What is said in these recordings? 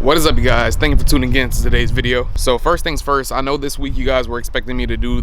What is up, you guys? Thank you for tuning in to today's video. So first things first, I know this week you guys were expecting me to do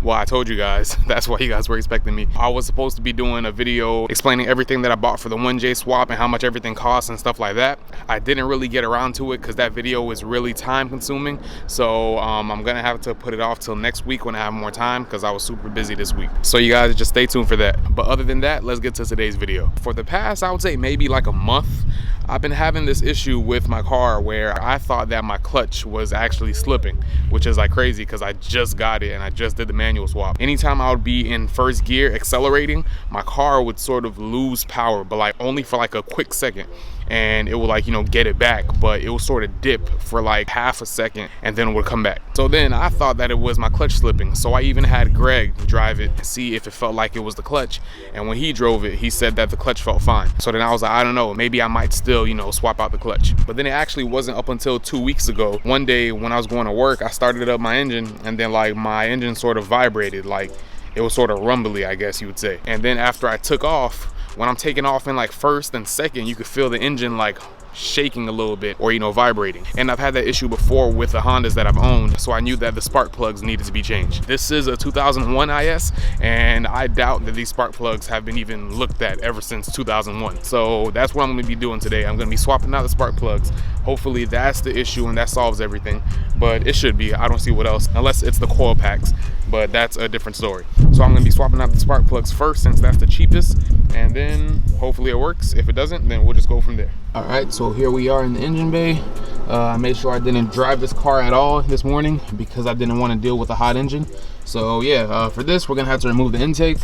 well, I told you guys, that's why you guys were expecting me. I was supposed to be doing a video explaining everything that I bought for the 1J swap and how much everything costs and stuff like that. I didn't really get around to it because that video was really time consuming. So I'm gonna have to put it off till next week when I have more time because I was super busy this week. So you guys just stay tuned for that. But other than that, let's get to today's video. For the past, I would say maybe like a month, I've been having this issue with my car where I thought that my clutch was actually slipping, which is like crazy because I just got it and I just did the manual swap. Anytime I would be in first gear accelerating, my car would sort of lose power, but like only for like a quick second. And it would like, get it back, but it would sort of dip for like half a second and then it would come back. So then I thought that it was my clutch slipping. So I even had Greg drive it and see if it felt like it was the clutch. And when he drove it, he said that the clutch felt fine. So then I was like, I don't know, maybe I might still, swap out the clutch. But then it actually wasn't up until 2 weeks ago. One day when I was going to work, I started up my engine and then like my engine sort of vibrated, like it was sort of rumbly, I guess you would say. And then after I took off, when I'm taking off in like first and second, you could feel the engine like shaking a little bit or vibrating. And I've had that issue before with the Hondas that I've owned, so I knew that the spark plugs needed to be changed. This is a 2001 IS, and I doubt that these spark plugs have been even looked at ever since 2001. So that's what I'm gonna be doing today. I'm gonna be swapping out the spark plugs. Hopefully that's the issue and that solves everything, but it should be. I don't see what else, unless it's the coil packs, but that's a different story. So I'm gonna be swapping out the spark plugs first since that's the cheapest, and then hopefully it works. If it doesn't, then we'll just go from there. All right, so here we are in the engine bay. I made sure I didn't drive this car at all this morning because I didn't want to deal with a hot engine. So yeah, for this, we're gonna have to remove the intake.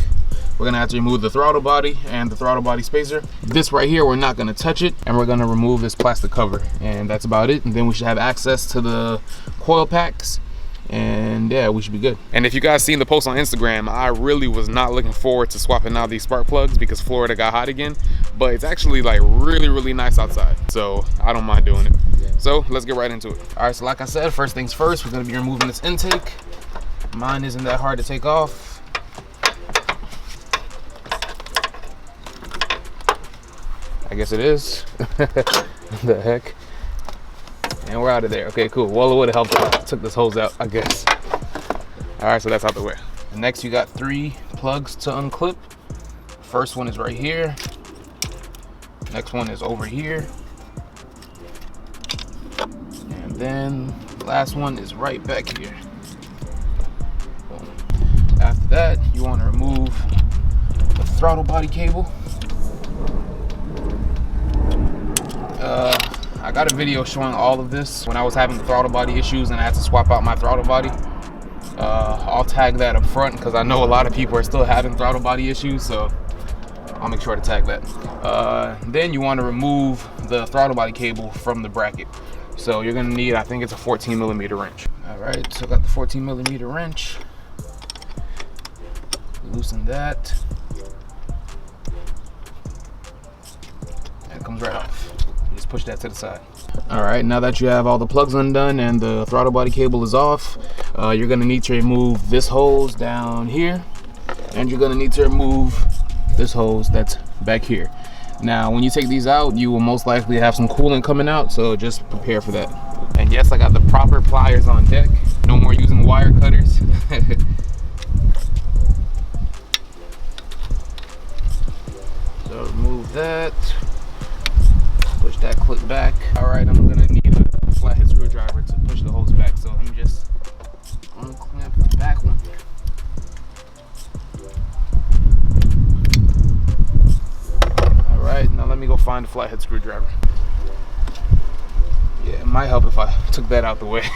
We're gonna have to remove the throttle body and the throttle body spacer. This right here, we're not gonna touch it, and we're gonna remove this plastic cover, and that's about it. And then we should have access to the coil packs, and yeah, we should be good. And if you guys seen the post on Instagram, I really was not looking forward to swapping out these spark plugs because Florida got hot again, but it's actually like really nice outside, so I don't mind doing it. So let's get right into it. All right, so like I said, first things first, we're gonna be removing this intake. Mine isn't that hard to take off. I guess it is. The heck. And we're out of there. Okay, cool. Well, it would have helped if I took this hose out, I guess. All right, so that's out the way. Next, you got 3 plugs to unclip. First one is right here. Next one is over here. And then the last one is right back here. Boom. After that, you want to remove the throttle body cable. I got a video showing all of this when I was having the throttle body issues and I had to swap out my throttle body. I'll tag that up front because I know a lot of people are still having throttle body issues, so I'll make sure to tag that. Then you want to remove the throttle body cable from the bracket. So you're gonna need, I think it's a 14mm wrench. All right, so I got the 14mm wrench. Loosen that. And it comes right off. Just push that to the side. All right, now that you have all the plugs undone and the throttle body cable is off, you're gonna need to remove this hose down here, and you're gonna need to remove this hose that's back here. Now, when you take these out, you will most likely have some coolant coming out, so just prepare for that. And yes, I got the proper pliers on deck. No more using wire cutters. So remove that. Push that clip back. All right, I'm gonna need a flathead screwdriver to push the hose back. So let me just unclamp the back one. All right, now let me go find a flathead screwdriver. Yeah, it might help if I took that out the way.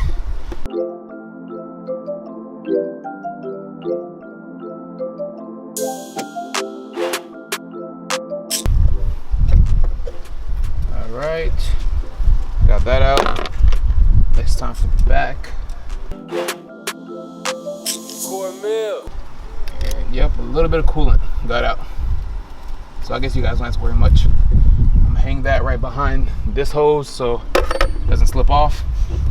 Right, got that out. Next time for the back. And yep, a little bit of coolant got out. So I guess you guys don't have to worry much. I'm gonna hang that right behind this hose so it doesn't slip off.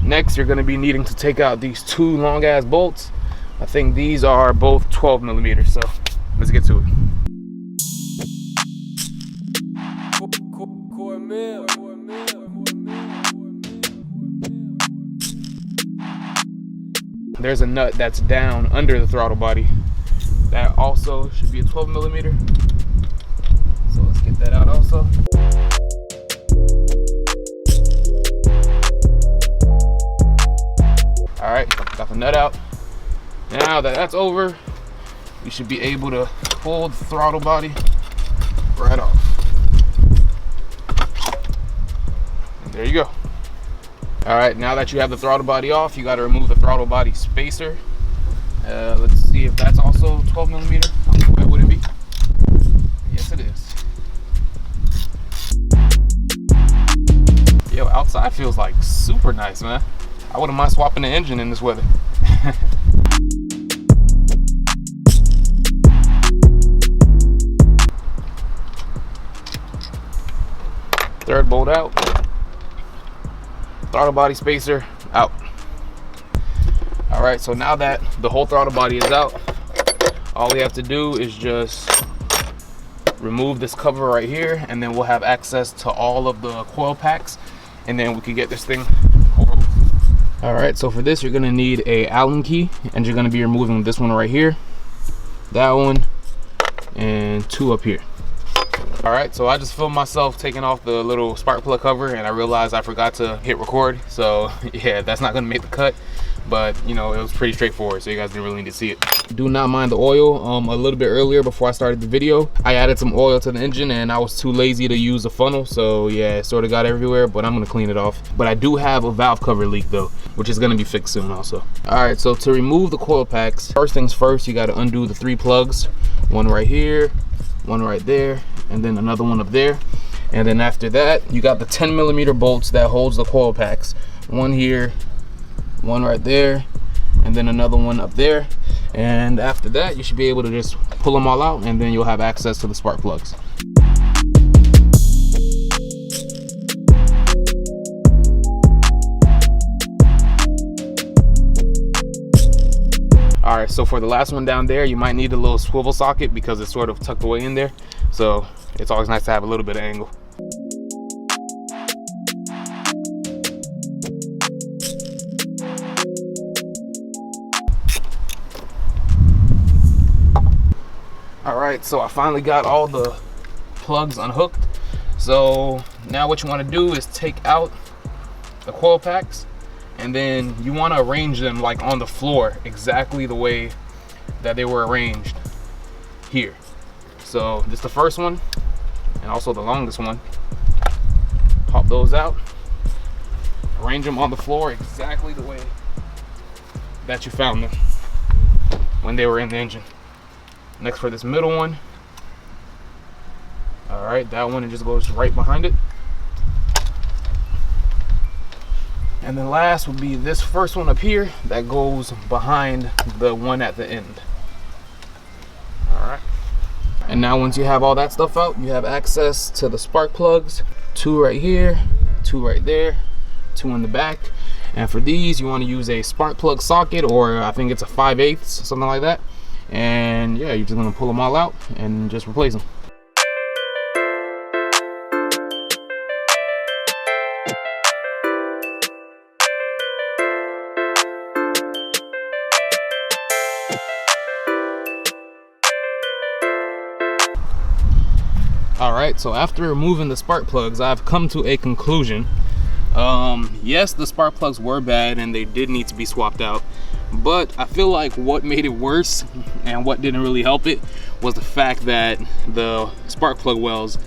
Next, you're gonna be needing to take out these 2 long ass bolts. I think these are both 12mm, so let's get to it. there's a nut that's down under the throttle body. That also should be a 12 millimeter. So let's get that out also. All right, got the nut out. Now that that's over, we should be able to pull the throttle body right off. And there you go. All right, now that you have the throttle body off, you got to remove the throttle body spacer. Let's see if that's also 12 millimeter. Why would it be? Yes, it is. Yo, outside feels like super nice, man. I wouldn't mind swapping the engine in this weather. Third bolt out. Throttle body spacer out. All right, so now that the whole throttle body is out, all we have to do is just remove this cover right here, and then we'll have access to all of the coil packs, and then we can get this thing over with. All right, so for this, you're gonna need a Allen key, and you're gonna be removing this one right here, that one, and two up here. All right, so I just filmed myself taking off the little spark plug cover, and I realized I forgot to hit record. So yeah, that's not gonna make the cut, but you know, it was pretty straightforward, so you guys didn't really need to see it. Do not mind the oil. A little bit earlier, before I started the video, I added some oil to the engine, and I was too lazy to use a funnel, so yeah, it sort of got everywhere, but I'm gonna clean it off. But I do have a valve cover leak though, which is gonna be fixed soon also. All right, so to remove the coil packs, first things first, you gotta undo the 3 plugs. One right here, one right there, and then another one up there. And then after that, you got the 10 millimeter bolts that holds the coil packs. One here, one right there, and then another one up there. And after that, you should be able to just pull them all out, and then you'll have access to the spark plugs. All right, so for the last one down there, you might need a little swivel socket because it's sort of tucked away in there. So it's always nice to have a little bit of angle. All right, so I finally got all the plugs unhooked. So now what you want to do is take out the coil packs, and then you want to arrange them like on the floor exactly the way that they were arranged here. So this is the first one, and also the longest one. Pop those out, arrange them on the floor exactly the way that you found them when they were in the engine. Next, for this middle one, all right, that one, it just goes right behind it. And then last would be this first one up here that goes behind the one at the end. All right. And now once you have all that stuff out, you have access to the spark plugs. 2 right here, 2 right there, 2 in the back. And for these, you want to use a spark plug socket, or I think it's a 5/8, something like that. And yeah, you're just gonna pull them all out and just replace them. All right, so after removing the spark plugs, I've come to a conclusion. Yes, the spark plugs were bad and they did need to be swapped out, but I feel like what made it worse and what didn't really help it was the fact that the spark plug wells,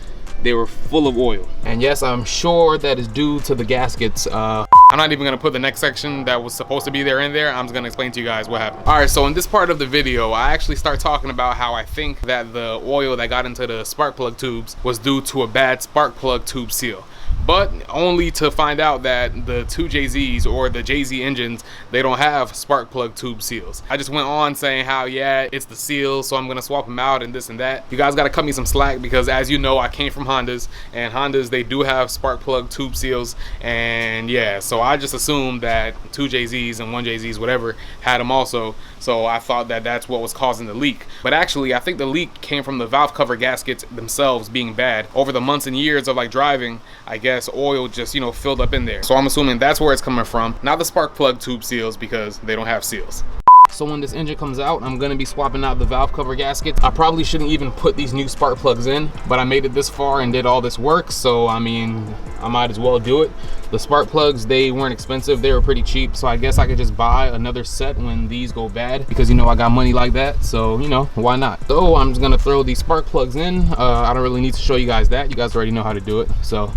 they were full of oil. And yes, I'm sure that is due to the gaskets. I'm not even gonna put the next section that was supposed to be there in there. I'm just gonna explain to you guys what happened. All right, so in this part of the video, I actually start talking about how I think that the oil that got into the spark plug tubes was due to a bad spark plug tube seal. But only to find out that the 2JZs or the JZ engines, they don't have spark plug tube seals. I just went on saying how, yeah, it's the seals, so I'm gonna swap them out and this and that. You guys gotta cut me some slack because, as you know, I came from Hondas, and Hondas, they do have spark plug tube seals. And yeah, so I just assumed that 2JZs and 1JZs, whatever, had them also. So I thought that that's what was causing the leak. But actually, I think the leak came from the valve cover gaskets themselves being bad. Over the months and years of like driving, I guess guess, oil just, you know, filled up in there. So I'm assuming that's where it's coming from, not the spark plug tube seals, because they don't have seals. So when this engine comes out, I'm gonna be swapping out the valve cover gasket. I probably shouldn't even put these new spark plugs in, but I made it this far and did all this work, so I mean, I might as well do it. The spark plugs, they weren't expensive, they were pretty cheap, so I guess I could just buy another set when these go bad, because, you know, I got money like that, so, you know, why not? So I'm just gonna throw these spark plugs in. I don't really need to show you guys that. You guys already know how to do it, so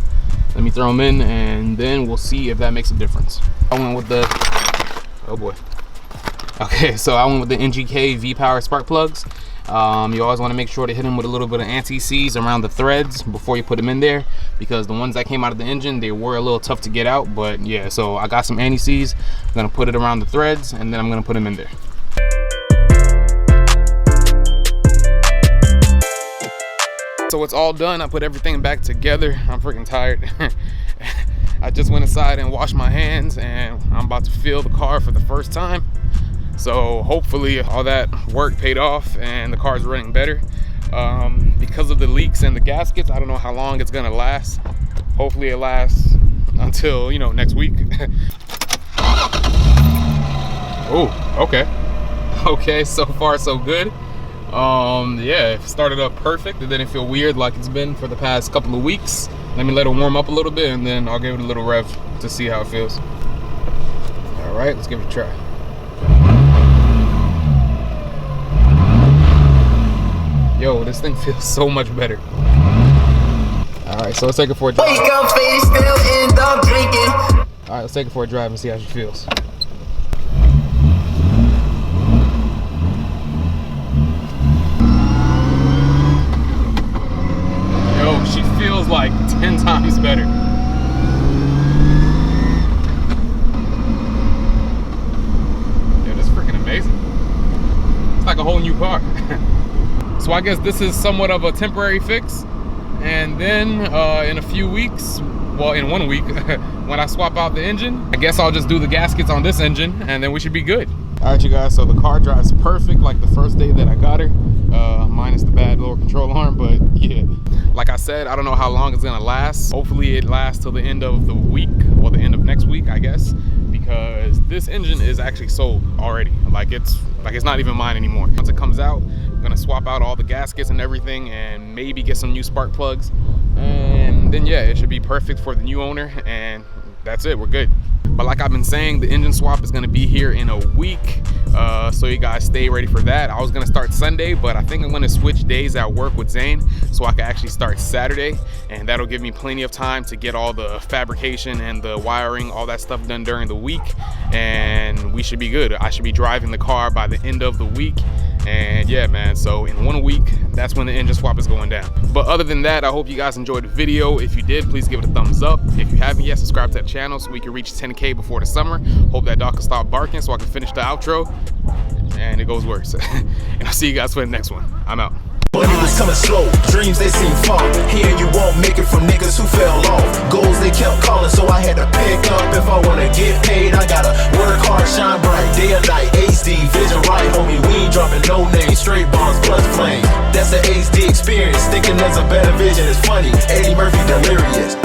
let me throw them in, and then we'll see if that makes a difference. I went with the, oh boy. Okay, so I went with the NGK V-Power spark plugs. You always want to make sure to hit them with a little bit of anti-seize around the threads before you put them in there, because the ones that came out of the engine, they were a little tough to get out. But yeah, so I got some anti-seize. I'm gonna put it around the threads, and then I'm gonna put them in there. So it's all done. I put everything back together. I'm freaking tired. I just went inside and washed my hands, and I'm about to fill the car for the first time. So hopefully all that work paid off and the car's running better. Because of the leaks and the gaskets, I don't know how long it's gonna last. Hopefully it lasts until, you know, next week. Oh, okay. Okay, so far so good. Yeah, it started up perfect. It didn't feel weird like it's been for the past couple of weeks. Let me let it warm up a little bit, and then I'll give it a little rev to see how it feels. All right, let's give it a try. Yo, this thing feels so much better. All right, so let's take it for a drive. Wake up, faded, still end up drinking. All right, let's take it for a drive and see how she feels. Yo, she feels like 10 times better. Yeah, that's freaking amazing. It's like a whole new car. So I guess this is somewhat of a temporary fix, and then in a few weeks, well, in 1 week, when I swap out the engine, I guess I'll just do the gaskets on this engine, and then we should be good. All right, you guys, so the car drives perfect like the first day that I got her, minus the bad lower control arm, but yeah. Like I said, I don't know how long it's gonna last. Hopefully it lasts till the end of the week, or the end of next week, I guess, because this engine is actually sold already. Like it's not even mine anymore. Once it comes out, I'm gonna swap out all the gaskets and everything, and maybe get some new spark plugs, and then yeah, it should be perfect for the new owner, and that's it, we're good. But like I've been saying, the engine swap is gonna be here in a week, so you guys stay ready for that. I was gonna start Sunday, but I think I'm gonna switch days at work with Zane, so I can actually start Saturday, and that'll give me plenty of time to get all the fabrication and the wiring, all that stuff done during the week, and we should be good. I should be driving the car by the end of the week, and yeah, man, so in 1 week, that's when the engine swap is going down. But other than that, I hope you guys enjoyed the video. If you did, please give it a thumbs up. If you haven't yet, subscribe to that channel so we can reach 10K before the summer. Hope that dog can stop barking so I can finish the outro, and it goes worse. And I'll see you guys for the next one. I'm out. Money was coming slow, dreams they seem far. Here you won't make it from niggas who fell off. Goals they kept calling, so I had to pick up. If I wanna get paid, I gotta work hard, shine bright, day or night. HD, vision right, homie, we ain't dropping no names. Straight bombs plus flame, that's the HD experience. Thinking there's a better vision is funny, Eddie Murphy delirious.